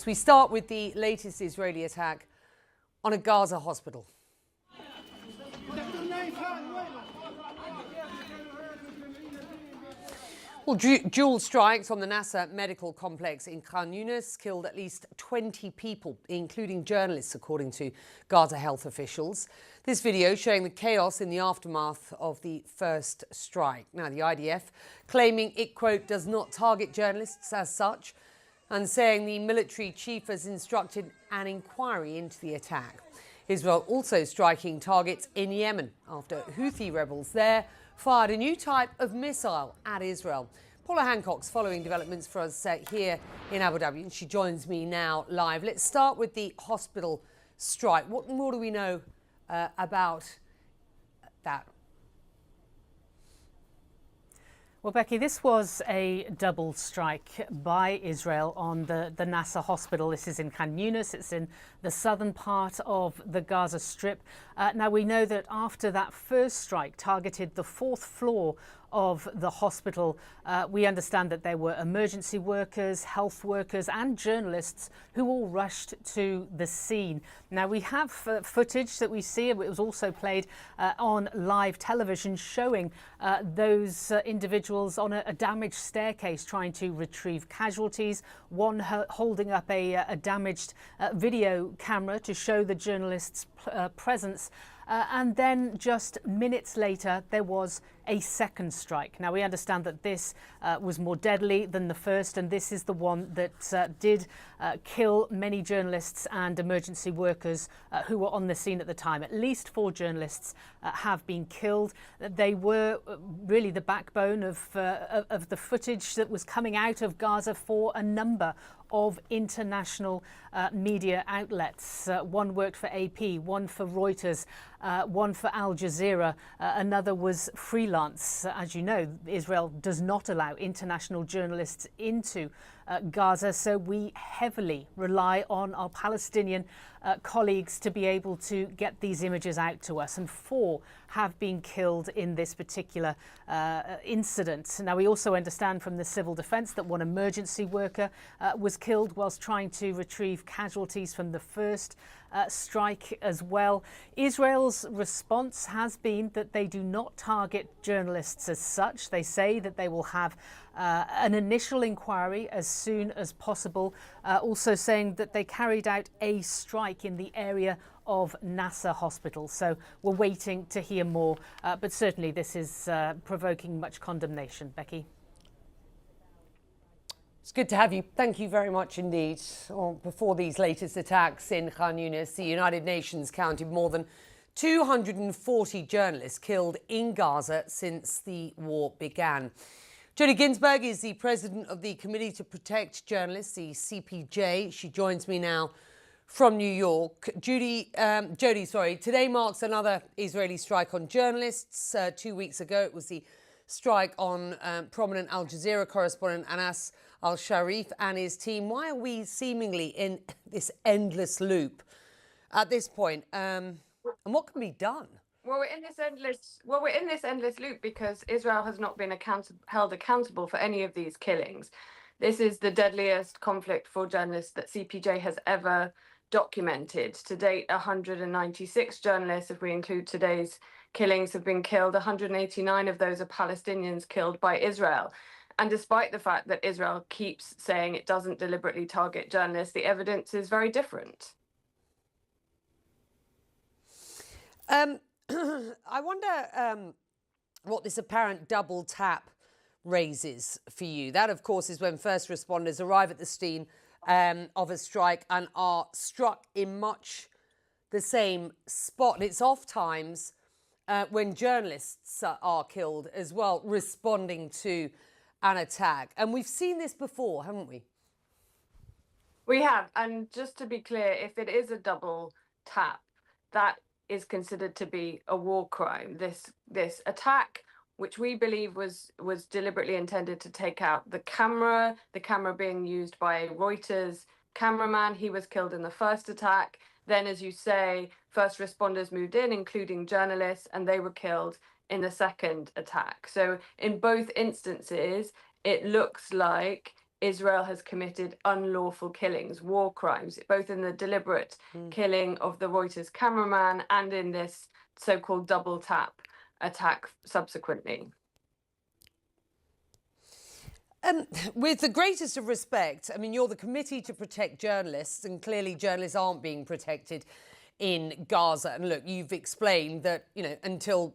We start with the latest Israeli attack on a Gaza hospital. Well, dual strikes on the Nasser medical complex in Khan Yunis killed at least 20 people, including journalists, according to Gaza health officials. This video showing the chaos in the aftermath of the first strike. Now, the IDF claiming it, quote, does not target journalists as such, and saying the military chief has instructed an inquiry into the attack. Israel also striking targets in Yemen after Houthi rebels there fired a new type of missile at Israel. Paula Hancock's following developments for us here in Abu Dhabi, and she joins me now live. Let's start with the hospital strike. What more do we know about that? Well, Becky, this was a double strike by Israel on the Nasser hospital. This is in Khan Yunis. It's in the southern part of the Gaza Strip. Now, we know that after that first strike targeted the fourth floor of the hospital, we understand that there were emergency workers, health workers and journalists who all rushed to the scene. Now, we have footage that we see. It was also played on live television showing those individuals on a damaged staircase trying to retrieve casualties, one holding up a damaged video camera to show the journalists' presence. And then just minutes later, there was a second strike. Now, we understand that this was more deadly than the first, and this is the one that did kill many journalists and emergency workers who were on the scene at the time. At least 4 journalists have been killed. They were really the backbone of the footage that was coming out of Gaza for a number of international media outlets. One worked for AP, one for Reuters, one for Al Jazeera, another was freelance. As you know, Israel does not allow international journalists into Gaza, so we heavily rely on our Palestinian colleagues to be able to get these images out to us, and 4 have been killed in this particular incident. Now, we also understand from the civil defence that one emergency worker was killed whilst trying to retrieve casualties from the first strike as well. Israel's response has been that they do not target journalists as such. They say that they will have an initial inquiry as soon as possible, also saying that they carried out a strike in the area of Nasser Hospital. So we're waiting to hear more, but certainly this is provoking much condemnation. Becky? It's good to have you. Thank you very much indeed. Before these latest attacks in Khan Yunis, the United Nations counted more than 240 journalists killed in Gaza since the war began. Jody Ginsburg is the president of the Committee to Protect Journalists, the CPJ. She joins me now from New York. Jody, today marks another Israeli strike on journalists. 2 weeks ago, it was the strike on prominent Al Jazeera correspondent Anas al-Sharif and his team. Why are we seemingly in this endless loop at this point? And what can be done? Well, we're in this endless loop because Israel has not been held accountable for any of these killings. This is the deadliest conflict for journalists that CPJ has ever documented. To date, 196 journalists, if we include today's killings, have been killed. 189 of those are Palestinians killed by Israel. And despite the fact that Israel keeps saying it doesn't deliberately target journalists, the evidence is very different. I wonder what this apparent double tap raises for you. That, of course, is when first responders arrive at the scene of a strike and are struck in much the same spot. And it's oft times when journalists are killed as well, responding to an attack. And we've seen this before, haven't we? We have. And just to be clear, if it is a double tap, that is considered to be a war crime. This attack, which we believe was deliberately intended to take out the camera being used by Reuters cameraman. He was killed in the first attack. Then, as you say, first responders moved in, including journalists, and they were killed in the second attack. So in both instances, it looks like Israel has committed unlawful killings, war crimes, both in the deliberate killing of the Reuters cameraman and in this so-called double tap attack subsequently. With the greatest of respect, I mean, you're the Committee to Protect Journalists, and clearly journalists aren't being protected in Gaza. And look, you've explained that, you know, until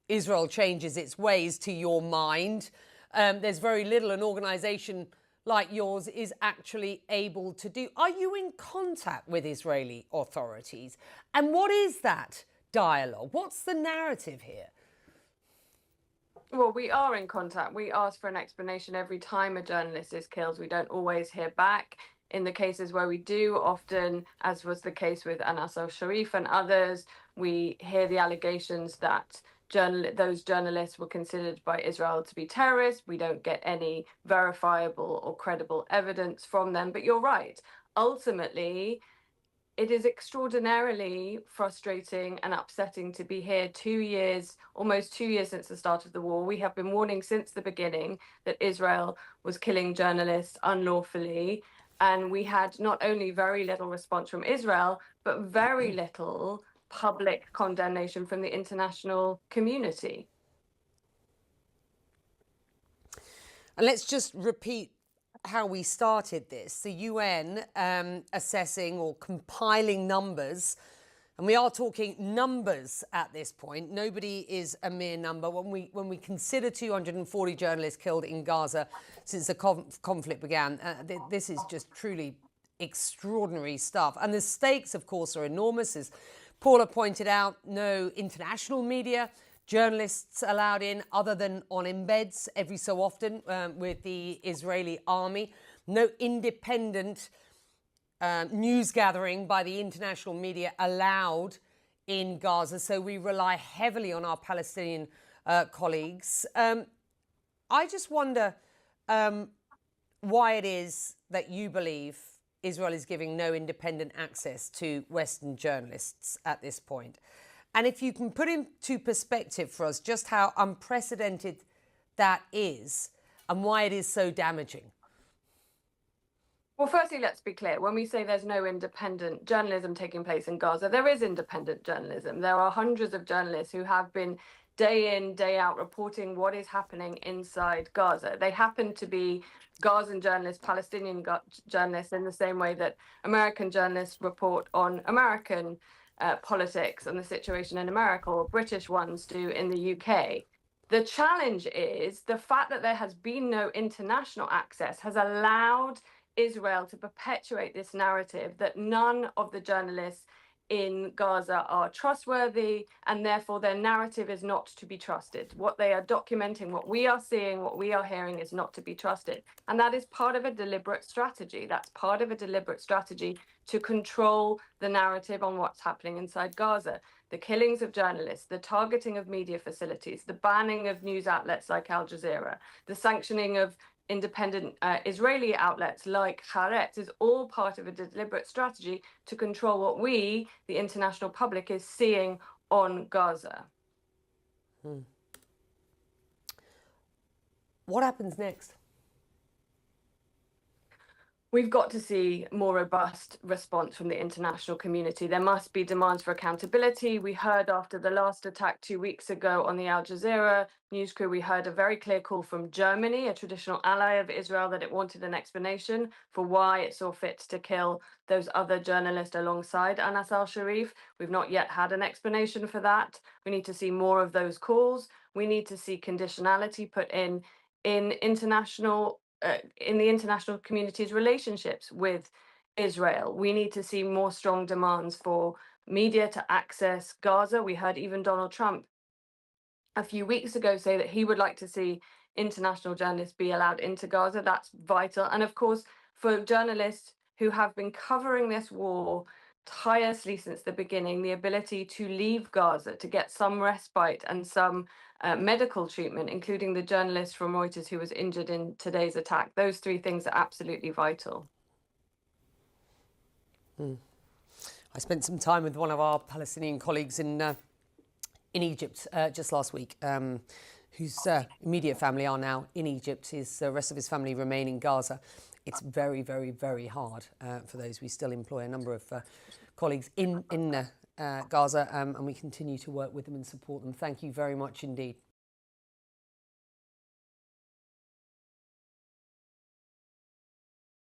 Israel changes its ways, to your mind, there's very little an organisation like yours is actually able to do. Are you in contact with Israeli authorities? And what is that dialogue? What's the narrative here? Well, we are in contact. We ask for an explanation every time a journalist is killed. We don't always hear back. In the cases where we do, often, as was the case with Anas al-Sharif and others, we hear the allegations that those journalists were considered by Israel to be terrorists. We don't get any verifiable or credible evidence from them. But you're right. Ultimately, it is extraordinarily frustrating and upsetting to be here 2 years, almost 2 years since the start of the war. We have been warning since the beginning that Israel was killing journalists unlawfully. And we had not only very little response from Israel, but very little public condemnation from the international community. And let's just repeat how we started this. The UN assessing or compiling numbers, and we are talking numbers at this point. Nobody is a mere number. When we consider 240 journalists killed in Gaza since the conflict began, this is just truly extraordinary stuff. And the stakes, of course, are enormous. As Paula pointed out, no international media, journalists allowed in other than on embeds every so often with the Israeli army. No independent news gathering by the international media allowed in Gaza. So we rely heavily on our Palestinian colleagues. I just wonder why it is that you believe Israel is giving no independent access to Western journalists at this point. And if you can put into perspective for us just how unprecedented that is and why it is so damaging. Well, firstly, let's be clear. When we say there's no independent journalism taking place in Gaza, there is independent journalism. There are hundreds of journalists who have been day in, day out reporting what is happening inside Gaza. They happen to be Gazan journalists, Palestinian journalists, in the same way that American journalists report on American politics and the situation in America, or British ones do in the UK. The challenge is the fact that there has been no international access has allowed Israel to perpetuate this narrative that none of the journalists in Gaza are trustworthy, and therefore their narrative is not to be trusted. What they are documenting, what we are seeing, what we are hearing is not to be trusted. And that is part of a deliberate strategy. That's part of a deliberate strategy to control the narrative on what's happening inside Gaza. The killings of journalists, the targeting of media facilities, the banning of news outlets like Al Jazeera, the sanctioning of independent Israeli outlets like Haaretz is all part of a deliberate strategy to control what we, the international public, is seeing on Gaza. What happens next? We've got to see more robust response from the international community. There must be demands for accountability. We heard after the last attack 2 weeks ago on the Al Jazeera news crew, we heard a very clear call from Germany, a traditional ally of Israel, that it wanted an explanation for why it saw fit to kill those other journalists alongside Anas al-Sharif. We've not yet had an explanation for that. We need to see more of those calls. We need to see conditionality put in international in the international community's relationships with Israel. We need to see more strong demands for media to access Gaza. We heard even Donald Trump a few weeks ago say that he would like to see international journalists be allowed into Gaza. That's vital. And of course, for journalists who have been covering this war tirelessly since the beginning, the ability to leave Gaza, to get some respite and some medical treatment, including the journalist from Reuters who was injured in today's attack. Those three things are absolutely vital. I spent some time with one of our Palestinian colleagues in Egypt just last week, whose immediate family are now in Egypt. The rest of his family remain in Gaza. it's very, very, very hard for those. We still employ a number of colleagues in Gaza, and we continue to work with them and support them. Thank you very much indeed.